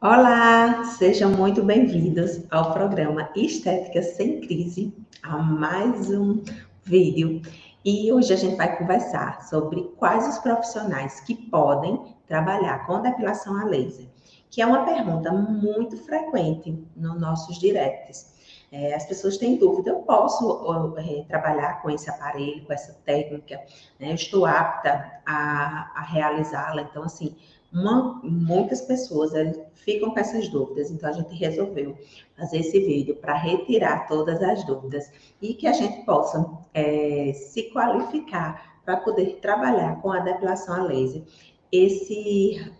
Olá, sejam muito bem-vindos ao programa Estética Sem Crise, a mais um vídeo. E hoje a gente vai conversar sobre quais os profissionais que podem trabalhar com depilação a laser, que é uma pergunta muito frequente nos nossos directs. As pessoas têm dúvida, eu posso trabalhar com esse aparelho, com essa técnica, né? Eu estou apta a realizá-la. Então, assim, muitas pessoas ficam com essas dúvidas, então a gente resolveu fazer esse vídeo para retirar todas as dúvidas e que a gente possa se qualificar para poder trabalhar com a depilação a laser. Esse,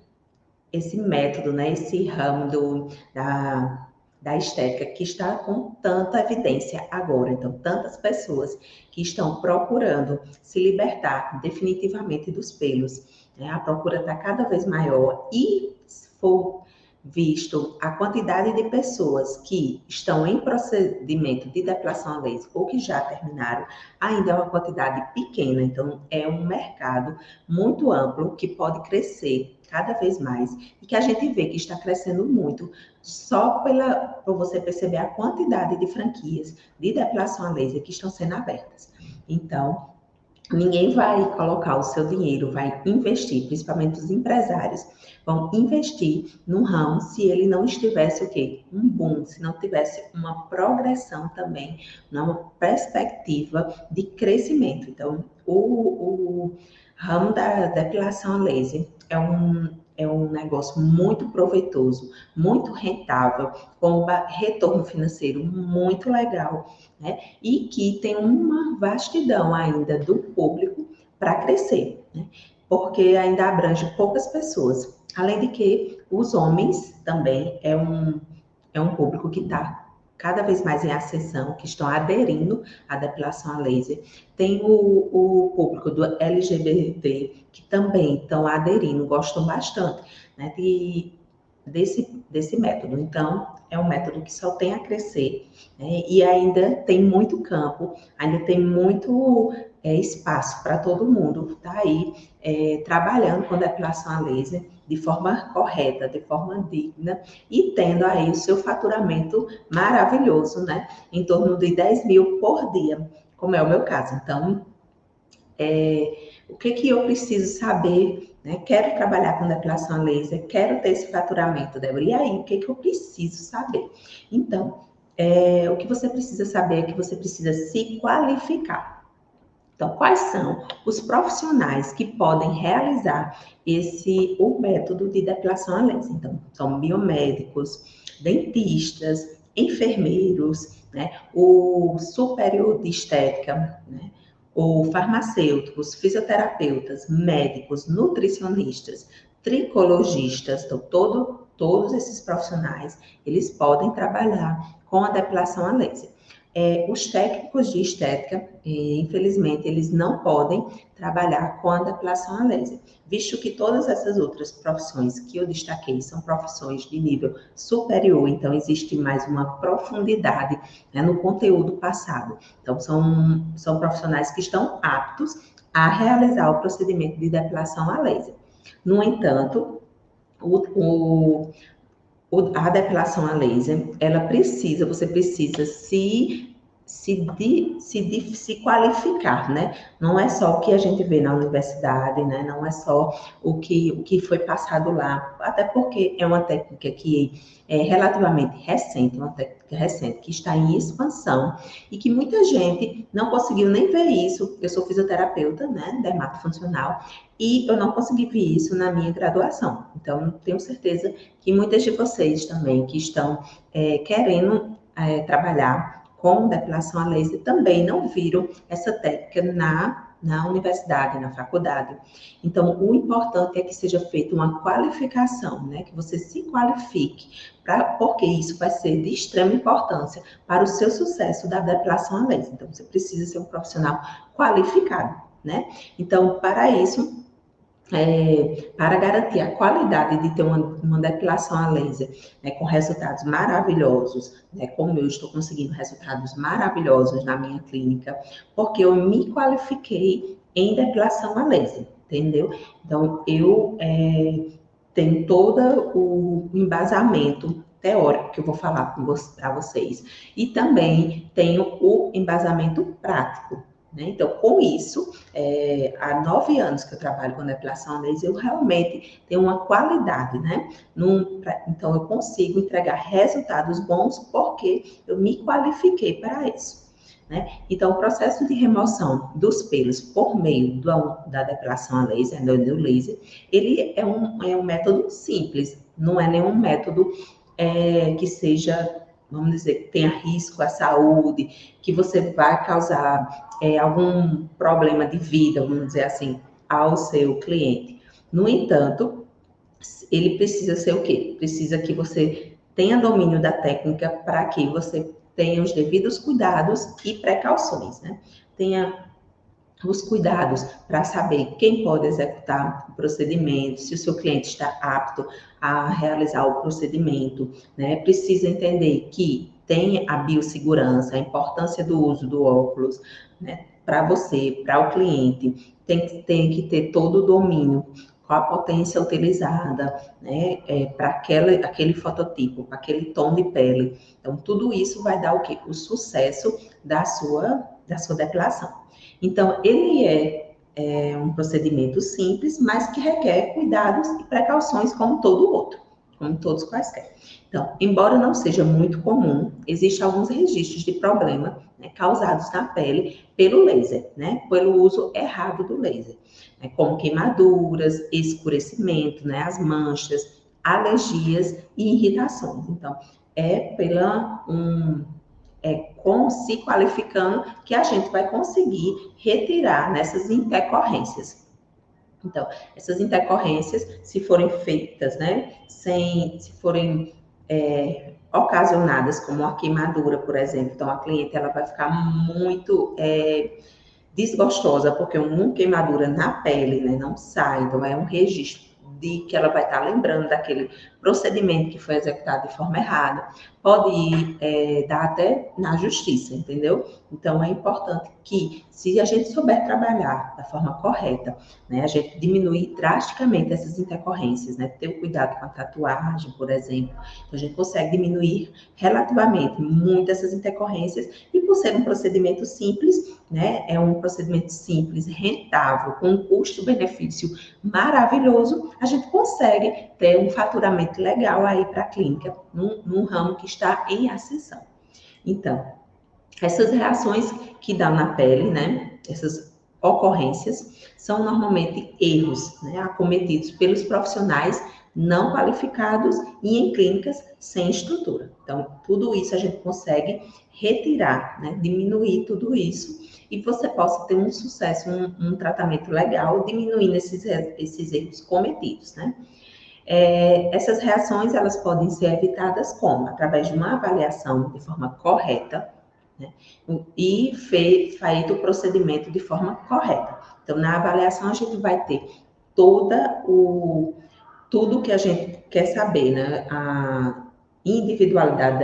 esse método, né, esse ramo da estética que está com tanta evidência agora. Então, tantas pessoas que estão procurando se libertar definitivamente dos pelos, né? A procura está cada vez maior e, se for visto a quantidade de pessoas que estão em procedimento de depilação a laser ou que já terminaram, ainda é uma quantidade pequena. Então, é um mercado muito amplo que pode crescer cada vez mais e que a gente vê que está crescendo muito só por você perceber a quantidade de franquias de depilação a laser que estão sendo abertas. Então, ninguém vai colocar o seu dinheiro, vai investir, principalmente os empresários, vão investir no ramo se ele não estivesse o quê? Um boom, se não tivesse uma progressão também, uma perspectiva de crescimento. Então, o ramo da depilação a laser é um negócio muito proveitoso, muito rentável, com retorno financeiro muito legal, né? E que tem uma vastidão ainda do público para crescer, né? Porque ainda abrange poucas pessoas. Além de que os homens também é um público que está cada vez mais em ascensão, que estão aderindo à depilação a laser. Tem o público do LGBT, que também estão aderindo, gostam bastante, né, desse método. Então, é um método que só tem a crescer, né, e ainda tem muito campo, ainda tem muito espaço para todo mundo estar aí trabalhando com depilação a laser de forma correta, de forma digna e tendo aí o seu faturamento maravilhoso, né? Em torno de 10 mil por dia, como é o meu caso. Então, o que eu preciso saber, né? Quero trabalhar com depilação a laser, quero ter esse faturamento, Débora. E aí, o que eu preciso saber? Então, o que você precisa saber é que você precisa se qualificar. Então, quais são os profissionais que podem realizar o método de depilação a laser? Então, são biomédicos, dentistas, enfermeiros, né, o superior de estética, né, ou farmacêuticos, fisioterapeutas, médicos, nutricionistas, tricologistas, então todos esses profissionais, eles podem trabalhar com a depilação a laser. Os técnicos de estética, infelizmente, eles não podem trabalhar com a depilação a laser, visto que todas essas outras profissões que eu destaquei são profissões de nível superior, então existe mais uma profundidade, né, no conteúdo passado. Então, são profissionais que estão aptos a realizar o procedimento de depilação a laser. No entanto, a depilação a laser, você precisa se qualificar, né? Não é só o que a gente vê na universidade, né? Não é só o que foi passado lá, até porque é uma técnica que é relativamente recente, uma técnica recente que está em expansão e que muita gente não conseguiu nem ver isso. Eu sou fisioterapeuta, né? Dermatofuncional, e eu não consegui ver isso na minha graduação. Então, tenho certeza que muitas de vocês também que estão querendo trabalhar com depilação a laser também não viram essa técnica na universidade, na faculdade. Então, o importante é que seja feita uma qualificação, né? Que você se qualifique, porque isso vai ser de extrema importância para o seu sucesso da depilação a laser. Então, você precisa ser um profissional qualificado, né? Então, para isso, para garantir a qualidade de ter uma depilação a laser, né, com resultados maravilhosos, né, como eu estou conseguindo resultados maravilhosos na minha clínica, porque eu me qualifiquei em depilação a laser, entendeu? Então, eu tem todo o embasamento teórico que eu vou falar para vocês. E também tem o embasamento prático, né? Então, com isso, há 9 anos que eu trabalho com depilação a laser, eu realmente tenho uma qualidade, né? Então, eu consigo entregar resultados bons porque eu me qualifiquei para isso. Né? Então, o processo de remoção dos pelos por meio da depilação a laser, do laser, ele é um método simples, não é nenhum método que seja, vamos dizer, que tenha risco à saúde, que você vai causar algum problema de vida, vamos dizer assim, ao seu cliente. No entanto, ele precisa ser o quê? Precisa que você tenha domínio da técnica para que você tenha os devidos cuidados e precauções, né? Tenha os cuidados para saber quem pode executar o procedimento, se o seu cliente está apto a realizar o procedimento, né? Precisa entender que tem a biossegurança, a importância do uso do óculos, né? Para você, para o cliente, tem que ter todo o domínio, qual a potência utilizada, né? Para aquele fototipo, para aquele tom de pele. Então, tudo isso vai dar o quê? O sucesso da sua depilação. Então, ele é um procedimento simples, mas que requer cuidados e precauções como todo outro, como todos quaisquer. Então, embora não seja muito comum, existem alguns registros de problema, né, causados na pele pelo laser, né, pelo uso errado do laser, né, como queimaduras, escurecimento, né, as manchas, alergias e irritações. Então, se qualificando, que a gente vai conseguir retirar nessas intercorrências. Então, essas intercorrências, se forem feitas, né, se forem ocasionadas como uma queimadura, por exemplo, então a cliente ela vai ficar muito desgostosa, porque uma queimadura na pele, né, não sai, então é um registro de que ela vai estar lembrando daquele procedimento que foi executado de forma errada, pode dar até na justiça, entendeu? Então é importante que, se a gente souber trabalhar da forma correta, né, a gente diminuir drasticamente essas intercorrências, né, ter o cuidado com a tatuagem, por exemplo, então a gente consegue diminuir relativamente muito essas intercorrências, e por ser um procedimento simples, né, é um procedimento simples, rentável, com um custo-benefício maravilhoso, a gente consegue ter um faturamento legal aí para a clínica, num ramo que está em ascensão. Então, essas reações que dá na pele, né, essas ocorrências, são normalmente erros, né, acometidos pelos profissionais não qualificados e em clínicas sem estrutura. Então, tudo isso a gente consegue retirar, né, diminuir tudo isso, e você possa ter um sucesso, um tratamento legal, diminuindo esses erros cometidos, né? Essas reações, elas podem ser evitadas como? Através de uma avaliação de forma correta, né? E feito o procedimento de forma correta. Então, na avaliação, a gente vai ter tudo que a gente quer saber, né? A individualidade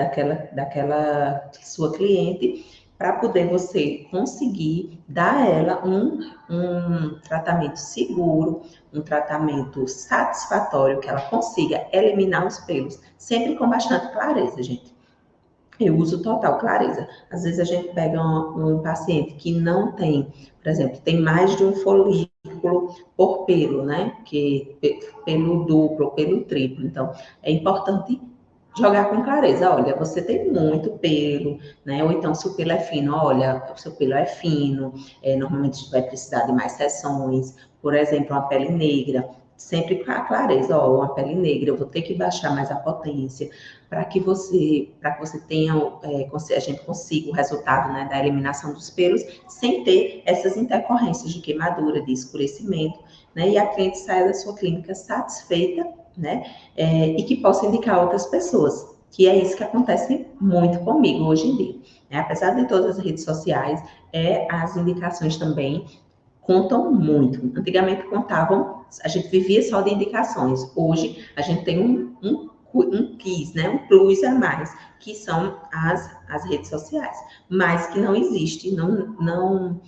daquela sua cliente, para poder você conseguir dar a ela um tratamento seguro, um tratamento satisfatório, que ela consiga eliminar os pelos, sempre com bastante clareza, gente. Eu uso total clareza. Às vezes a gente pega um paciente que não tem, por exemplo, tem mais de um folículo por pelo, né? Que pelo duplo, pelo triplo. Então, é importante jogar com clareza. Olha, você tem muito pelo, né? Ou então, se o pelo é fino, olha, o seu pelo é fino, normalmente vai precisar de mais sessões. Por exemplo, uma pele negra, sempre com a clareza, ó, uma pele negra, eu vou ter que baixar mais a potência para que você tenha, a gente consiga o resultado, né, da eliminação dos pelos, sem ter essas intercorrências de queimadura, de escurecimento, né, e a cliente saia da sua clínica satisfeita, né, e que possa indicar outras pessoas, que é isso que acontece muito comigo hoje em dia, né? Apesar de todas as redes sociais, as indicações também contam muito. Antigamente contavam, a gente vivia só de indicações. Hoje a gente tem um quiz, né? Um plus a mais, que são as redes sociais, mas que não existe, não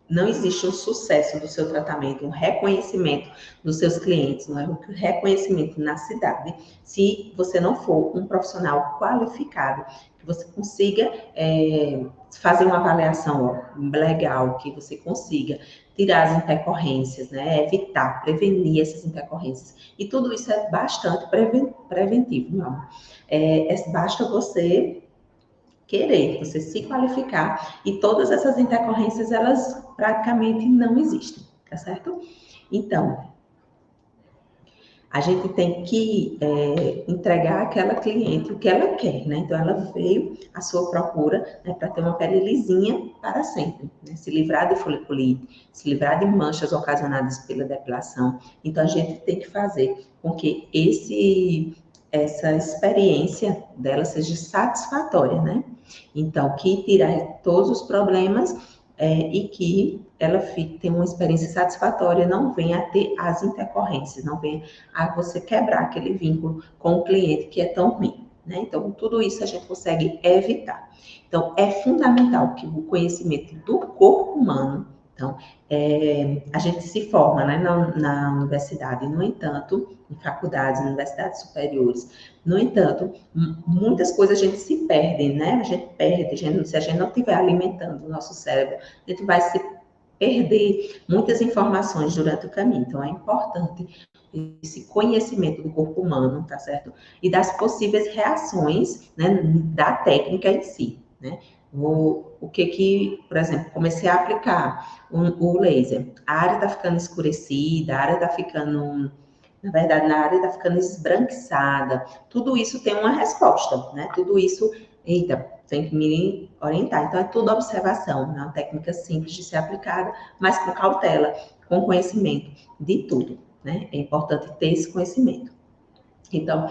não existe um sucesso do seu tratamento, um reconhecimento dos seus clientes, não é? Um reconhecimento na cidade, se você não for um profissional qualificado, que você consiga fazer uma avaliação legal, que você consiga tirar as intercorrências, né? Evitar, prevenir essas intercorrências. E tudo isso é bastante preventivo, meu amor. Basta você querer, você se qualificar, e todas essas intercorrências, elas praticamente não existem, tá certo? Então, a gente tem que entregar àquela cliente o que ela quer, né? Então, ela veio à sua procura, né, para ter uma pele lisinha para sempre, né? Se livrar de foliculite, se livrar de manchas ocasionadas pela depilação. Então, a gente tem que fazer com que essa experiência dela seja satisfatória, né? Então, que tirar todos os problemas e que ela tenha uma experiência satisfatória, não venha a ter as intercorrências, não venha a você quebrar aquele vínculo com o cliente que é tão ruim, né? Então, tudo isso a gente consegue evitar. Então, é fundamental que o conhecimento do corpo humano, então, a gente se forma, né, na universidade, no entanto, em faculdades, universidades superiores, no entanto, muitas coisas a gente se perde, né? A gente perde, se a gente não estiver alimentando o nosso cérebro, a gente vai se perder muitas informações durante o caminho. Então, é importante esse conhecimento do corpo humano, tá certo? E das possíveis reações, né, da técnica em si, né? Por exemplo, comecei a aplicar o laser, a área tá ficando escurecida, a área tá ficando, na verdade, na área tá ficando esbranquiçada. Tudo isso tem uma resposta, né? Tudo isso, eita, tem que me orientar. Então, é tudo observação, né? Uma técnica simples de ser aplicada, mas com cautela, com conhecimento de tudo, né? É importante ter esse conhecimento. Então,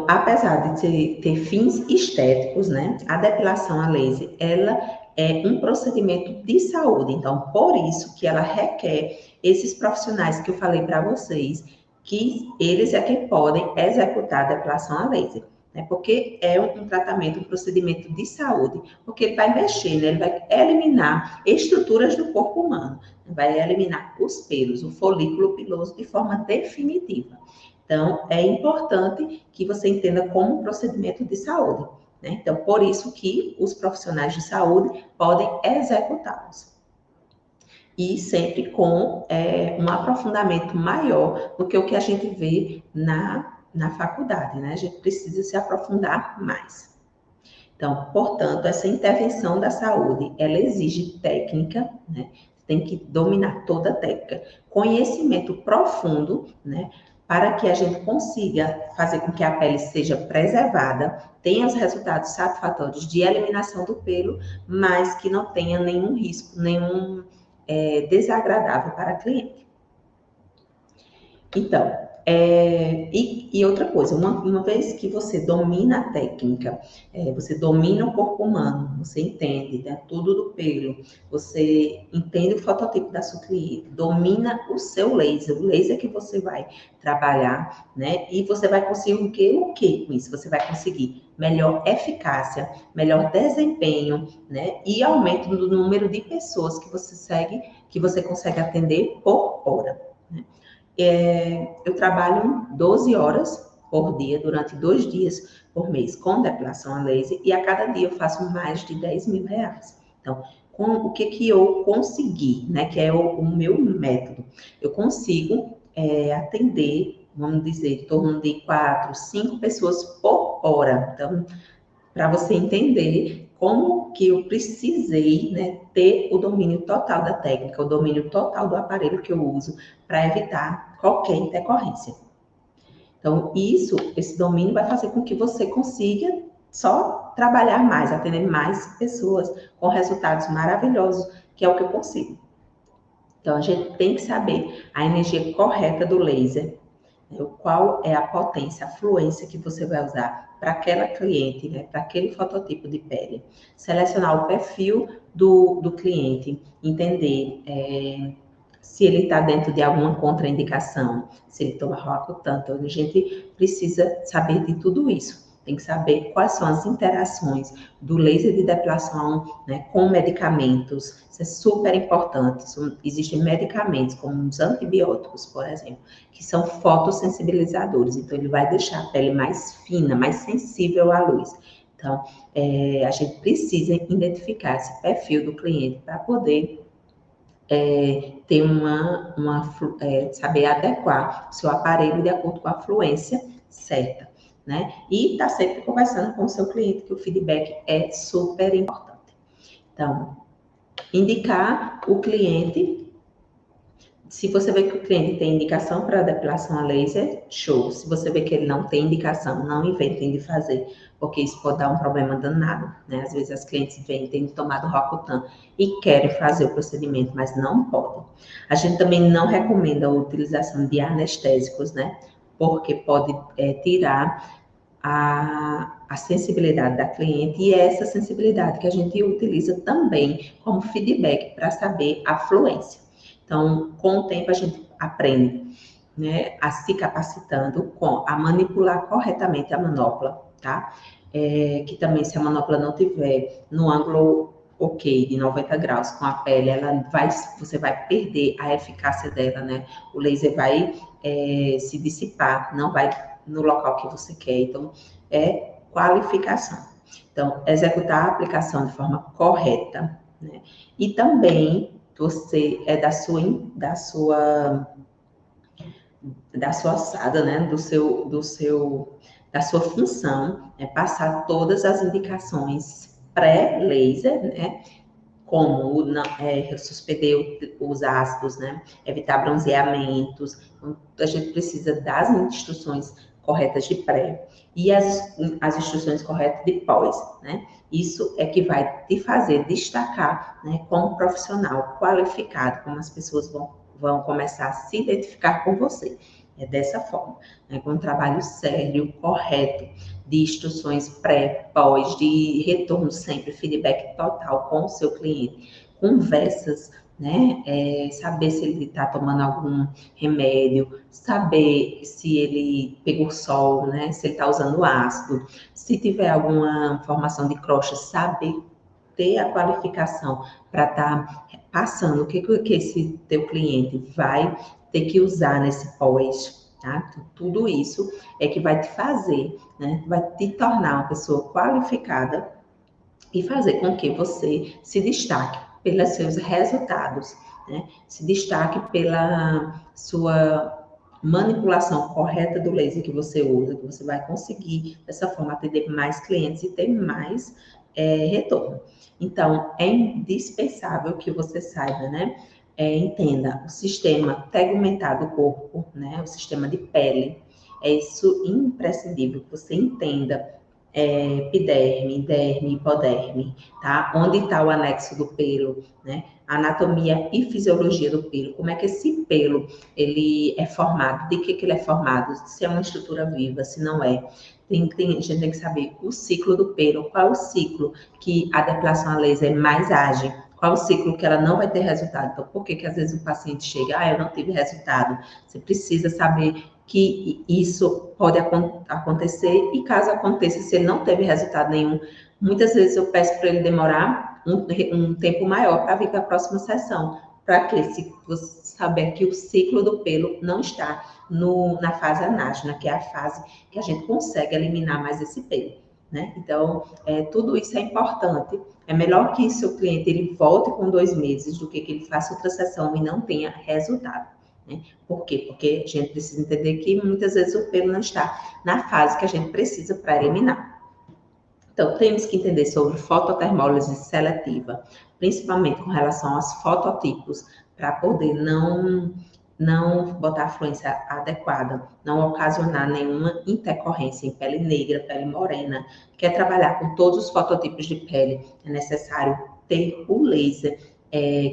apesar de ter fins estéticos, né? A depilação a laser, ela é um procedimento de saúde. Então, por isso que ela requer esses profissionais que eu falei para vocês, que eles é quem podem executar a depilação a laser, né? Porque é um tratamento, um procedimento de saúde, porque ele vai mexer, né? Ele vai eliminar estruturas do corpo humano, vai eliminar os pelos, o folículo piloso de forma definitiva. Então, é importante que você entenda como um procedimento de saúde, né? Então, por isso que os profissionais de saúde podem executá-los. E sempre com um aprofundamento maior do que o que a gente vê na faculdade, né? A gente precisa se aprofundar mais. Então, portanto, essa intervenção da saúde, ela exige técnica, né? Tem que dominar toda a técnica, conhecimento profundo, né? Para que a gente consiga fazer com que a pele seja preservada, tenha os resultados satisfatórios de eliminação do pelo, mas que não tenha nenhum risco, nenhum desagradável para a cliente. Então, e outra coisa, uma vez que você domina a técnica, você domina o corpo humano, você entende, né, tudo do pelo, você entende o fototipo da sua cliente, domina o seu laser, o laser que você vai trabalhar, né, e você vai conseguir o quê com isso? Você vai conseguir melhor eficácia, melhor desempenho, né, e aumento do número de pessoas que você consegue atender por hora, né? Eu trabalho 12 horas por dia, durante 2 dias por mês, com depilação a laser, e a cada dia eu faço mais de 10 mil reais. Então, com o que eu consegui, né, que é o meu método, eu consigo atender, vamos dizer, em torno de 4, 5 pessoas por hora. Então, para você entender como que eu precisei, né, ter o domínio total da técnica, o domínio total do aparelho que eu uso para evitar qualquer intercorrência. Então, esse domínio vai fazer com que você consiga só trabalhar mais, atender mais pessoas com resultados maravilhosos, que é o que eu consigo. Então, a gente tem que saber a energia correta do laser, né? Qual é a potência, a fluência que você vai usar para aquela cliente, né? Para aquele fototipo de pele. Selecionar o perfil do cliente, entender se ele está dentro de alguma contraindicação, se ele toma roacutan. Então, a gente precisa saber de tudo isso. tem que saber quais são as interações do laser de depilação, né, com medicamentos. Isso é super importante. Existem medicamentos, como os antibióticos, por exemplo, que são fotossensibilizadores. Então, ele vai deixar a pele mais fina, mais sensível à luz. Então, a gente precisa identificar esse perfil do cliente para poder ter saber adequar o seu aparelho de acordo com a fluência certa, né? E tá sempre conversando com o seu cliente, que o feedback é super importante. Então, indicar o cliente. Se você vê que o cliente tem indicação para depilação a laser, show. Se você vê que ele não tem indicação, não inventem de fazer, porque isso pode dar um problema danado, né? Às vezes as clientes vêm, têm tomado Roacutan e querem fazer o procedimento, mas não podem. A gente também não recomenda a utilização de anestésicos, né? Porque pode tirar a sensibilidade da cliente, e é essa sensibilidade que a gente utiliza também como feedback para saber a fluência. Então, com o tempo, a gente aprende, né, a se capacitando a manipular corretamente a manopla, tá? Que também, se a manopla não tiver no ângulo ok, de 90 graus com a pele, você vai perder a eficácia dela, né? O laser vai se dissipar, não vai no local que você quer. Então, é qualificação. Então, executar a aplicação de forma correta, né? E também você da sua alçada, né? Da sua função, passar todas as indicações pré-laser, né? Como suspender os ácidos, né? Evitar bronzeamentos. Então, a gente precisa das instruções corretas de pré e as instruções corretas de pós, né? Isso é que vai te fazer destacar, né, como profissional qualificado, como as pessoas vão começar a se identificar com você. É dessa forma, né, com um trabalho sério, correto, de instruções pré, pós, de retorno sempre, feedback total com o seu cliente, conversas, né? Saber se ele está tomando algum remédio, saber se ele pegou sol, né? Se ele está usando ácido, se tiver alguma formação de crosta, saber ter a qualificação para estar passando o que esse teu cliente vai ter que usar nesse pós, tá? Tudo isso é que vai te fazer, né? Vai te tornar uma pessoa qualificada e fazer com que você se destaque pelos seus resultados, né? Se destaque pela sua manipulação correta do laser que você usa, que você vai conseguir, dessa forma, atender mais clientes e ter mais retorno. Então, é indispensável que você saiba, né? Entenda o sistema tegumentar do corpo, né? O sistema de pele. É isso imprescindível que você entenda epiderme, derme, hipoderme, tá? Onde está o anexo do pelo, né? Anatomia e fisiologia do pelo. Como é que esse pelo ele é formado? De que ele é formado? Se é uma estrutura viva, se não é. A gente tem que saber o ciclo do pelo, qual é o ciclo que a depilação a laser mais age, qual o ciclo que ela não vai ter resultado. Então, por que às vezes o paciente chega, eu não tive resultado? Você precisa saber que isso pode acontecer, e caso aconteça, se ele não teve resultado nenhum, muitas vezes eu peço para ele demorar um tempo maior para vir para a próxima sessão, para que se você saber que o ciclo do pelo não está na fase anágena, que é a fase que a gente consegue eliminar mais esse pelo, né? Então, tudo isso é importante. É melhor que seu cliente ele volte com 2 meses do que ele faça outra sessão e não tenha resultado. Né? Por quê? Porque a gente precisa entender que muitas vezes o pelo não está na fase que a gente precisa para eliminar. Então, temos que entender sobre fototermólise seletiva, principalmente com relação aos fototipos, para poder não botar a fluência adequada, não ocasionar nenhuma intercorrência em pele negra, pele morena. Quer trabalhar com todos os fototipos de pele, é necessário ter o laser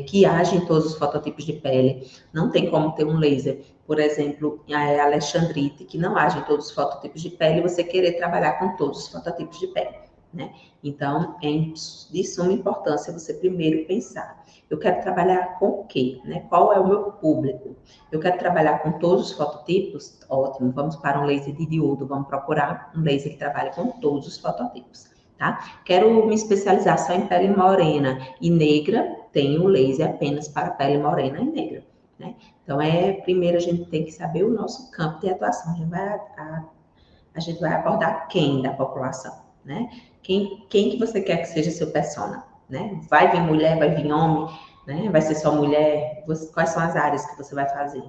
que age em todos os fototipos de pele. Não tem como ter um laser, por exemplo, a alexandrite, que não age em todos os fototipos de pele, e você querer trabalhar com todos os fototipos de pele, né? Então, é de suma importância você primeiro pensar Eu quero trabalhar com o quê? Né? Qual é o meu público? Eu quero trabalhar com todos os fototipos? Ótimo, vamos para um laser de diodo, vamos procurar um laser que trabalhe com todos os fototipos, tá? Quero me especializar só em pele morena e negra, tem um laser apenas para pele morena e negra, né? Então, primeiro a gente tem que saber o nosso campo de atuação. A gente vai abordar quem da população, né? Quem que você quer que seja seu persona, né? Vai vir mulher, vai vir homem, né? Vai ser só mulher? Quais são as áreas que você vai fazer,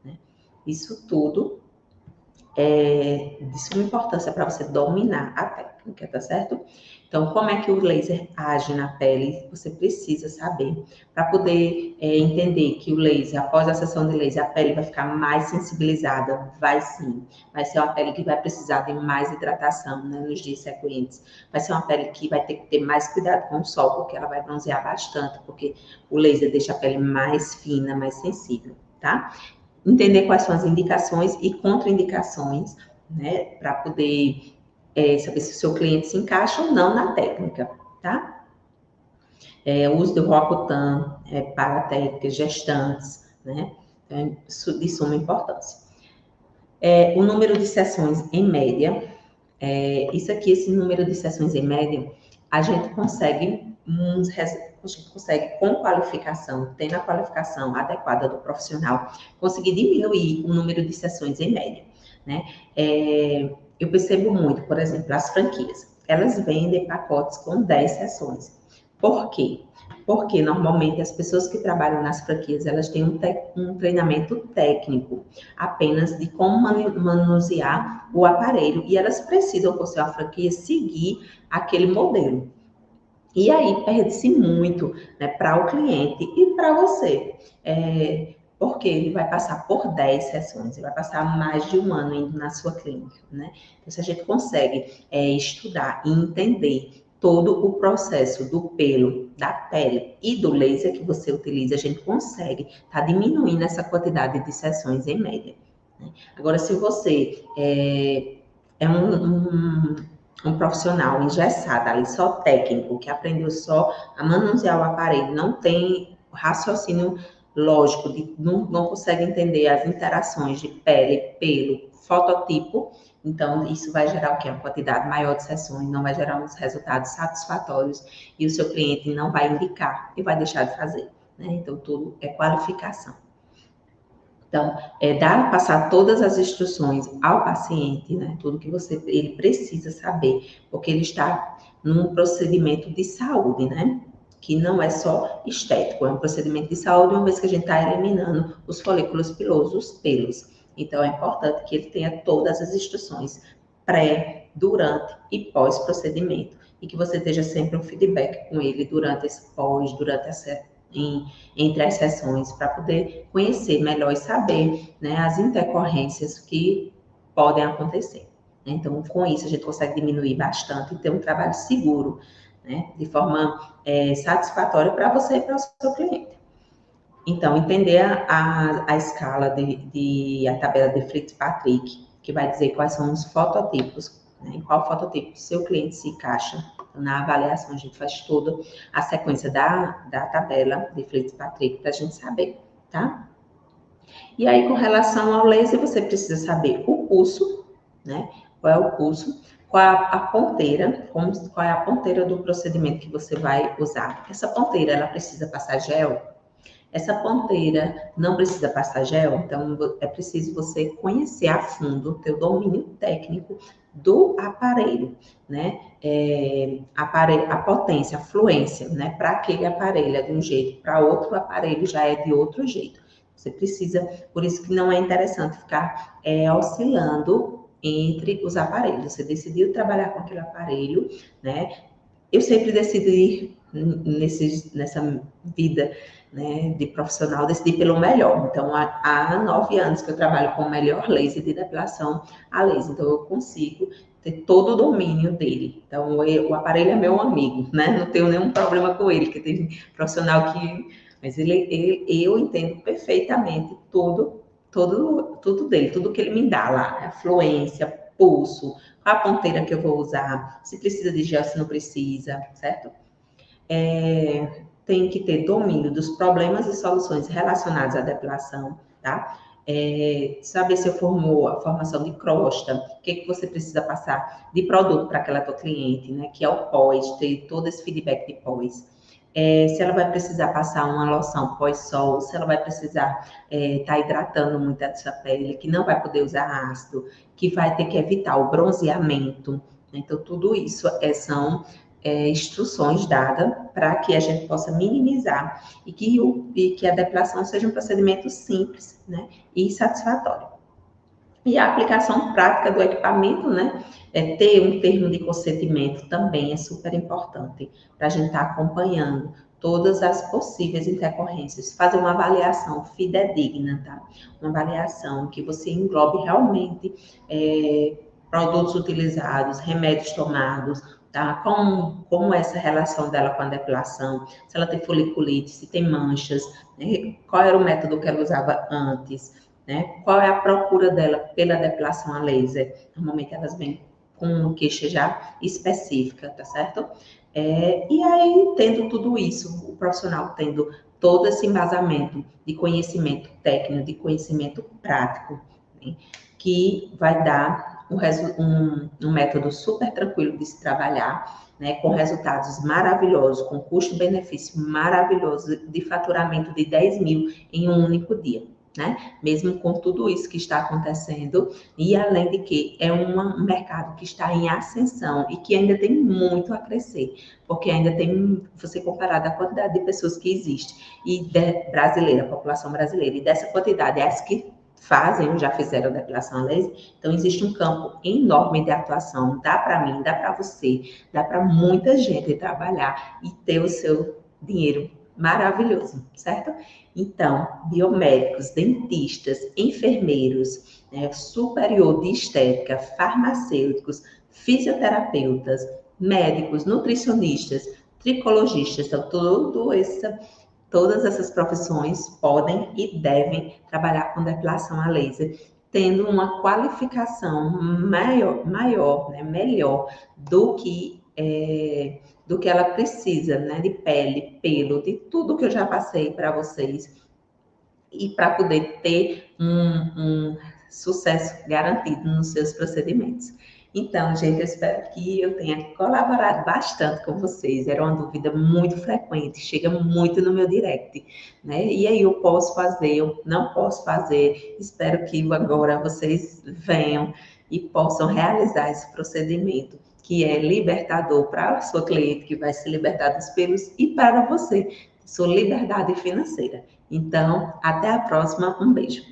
né? Isso tudo é de suma importância para você dominar a técnica, tá certo? Então, como é que o laser age na pele? Você precisa saber para poder entender que o laser, após a sessão de laser, a pele vai ficar mais sensibilizada. Vai sim. Vai ser uma pele que vai precisar de mais hidratação, né, nos dias sequentes. Vai ser uma pele que vai ter que ter mais cuidado com o sol, porque ela vai bronzear bastante, porque o laser deixa a pele mais fina, mais sensível, tá? Entender quais são as indicações e contraindicações, né, para poder saber se o seu cliente se encaixa ou não na técnica, tá? O uso do Roacutan para técnicas gestantes, né, de suma importância. O número de sessões em média, esse número de sessões em média, a gente consegue com qualificação, tendo a qualificação adequada do profissional, conseguir diminuir o número de sessões em média, né? Eu percebo muito, por exemplo, as franquias, elas vendem pacotes com 10 sessões. Por quê? Porque normalmente as pessoas que trabalham nas franquias, elas têm um treinamento técnico apenas de como manusear o aparelho e elas precisam, por ser uma franquia, seguir aquele modelo. E aí perde-se muito, né, para o cliente e para você. Porque ele vai passar por 10 sessões, ele vai passar mais de um ano indo na sua clínica, né? Então, se a gente consegue estudar e entender todo o processo do pelo, da pele e do laser que você utiliza, a gente consegue estar diminuindo essa quantidade de sessões em média, né? Agora, se você é um profissional engessado ali, só técnico, que aprendeu só a manusear o aparelho, não tem raciocínio lógico, não consegue entender as interações de pele, pelo, fototipo, então isso vai gerar o quê? Uma quantidade maior de sessões, não vai gerar uns resultados satisfatórios e o seu cliente não vai indicar e vai deixar de fazer, né? Então tudo é qualificação. Então, passar todas as instruções ao paciente, né? Tudo que ele precisa saber, porque ele está num procedimento de saúde, né? Que não é só estético, é um procedimento de saúde, uma vez que a gente está eliminando os folículos pilosos, os pelos. Então, é importante que ele tenha todas as instruções pré, durante e pós-procedimento. E que você esteja sempre um feedback com ele durante esse pós, durante essa entre as sessões, para poder conhecer melhor e saber, né, as intercorrências que podem acontecer. Então, com isso, a gente consegue diminuir bastante e ter um trabalho seguro, né, de forma satisfatória para você e para o seu cliente. Então, entender a escala a tabela de Fitzpatrick, que vai dizer quais são os fototipos, né, em qual fototipo o seu cliente se encaixa. Na avaliação, a gente faz toda a sequência da tabela de Fitzpatrick para a gente saber, tá? E aí, com relação ao laser, você precisa saber o pulso, né? Qual é o pulso, qual é a ponteira, qual é a ponteira do procedimento que você vai usar. Essa ponteira, ela precisa passar gel? Essa ponteira não precisa passar gel, então é preciso você conhecer a fundo o teu domínio técnico do aparelho, né? A potência, a fluência, né? Para aquele aparelho é de um jeito, para outro aparelho já é de outro jeito. Você precisa, por isso que não é interessante ficar oscilando entre os aparelhos. Você decidiu trabalhar com aquele aparelho, né? Eu sempre decidi nessa vida, né, de profissional, decidi pelo melhor. Então, há 9 anos que eu trabalho com o melhor laser de depilação a laser. Então, eu consigo ter todo o domínio dele. Então, o aparelho é meu amigo, né? Não tenho nenhum problema com ele, que tem profissional que... Mas eu entendo perfeitamente tudo dele, tudo que ele me dá lá, a fluência, pulso, qual a ponteira que eu vou usar, se precisa de gel, se não precisa, certo? tem que ter domínio dos problemas e soluções relacionados à depilação, tá? Saber se eu formou a formação de crosta, o que você precisa passar de produto para aquela tua cliente, né? Que é o pós, ter todo esse feedback de pós. Se ela vai precisar passar uma loção pós-sol, se ela vai precisar estar hidratando muito essa pele, que não vai poder usar ácido, que vai ter que evitar o bronzeamento. Então, tudo isso são instruções dadas para que a gente possa minimizar e que a depilação seja um procedimento simples, né, e satisfatório. E a aplicação prática do equipamento, né, ter um termo de consentimento também é super importante para a gente estar acompanhando todas as possíveis intercorrências, fazer uma avaliação fidedigna, tá? Uma avaliação que você englobe realmente produtos utilizados, remédios tomados, tá? Como essa relação dela com a depilação, se ela tem foliculite, se tem manchas, né? Qual era o método que ela usava antes, né? Qual é a procura dela pela depilação a laser? Normalmente elas vêm com uma queixa já específica, tá certo? E aí, tendo tudo isso, o profissional tendo todo esse embasamento de conhecimento técnico, de conhecimento prático, né? Que vai dar um método super tranquilo de se trabalhar, né, com resultados maravilhosos, com custo-benefício maravilhoso, de faturamento de 10 mil em um único dia. Né? Mesmo com tudo isso que está acontecendo, e além de que é um mercado que está em ascensão e que ainda tem muito a crescer, porque ainda tem, você comparado a quantidade de pessoas que existe, brasileira, a população brasileira, e dessa quantidade, as que fazem ou já fizeram depilação a laser, então existe um campo enorme de atuação, dá para mim, dá para você, dá para muita gente trabalhar e ter o seu dinheiro maravilhoso, certo? Então, biomédicos, dentistas, enfermeiros, né, superior de estética, farmacêuticos, fisioterapeutas, médicos, nutricionistas, tricologistas, então todas essas profissões podem e devem trabalhar com depilação a laser, tendo uma qualificação maior, né, melhor do que ela precisa, né, de pele, pelo, de tudo que eu já passei para vocês, e para poder ter um sucesso garantido nos seus procedimentos. Então, gente, eu espero que eu tenha colaborado bastante com vocês. Era uma dúvida muito frequente, chega muito no meu direct, né? E aí eu posso fazer, eu não posso fazer. Espero que agora vocês venham e possam realizar esse procedimento, que é libertador para a sua cliente, que vai se libertar dos pelos, e para você, sua liberdade financeira. Então, até a próxima. Um beijo.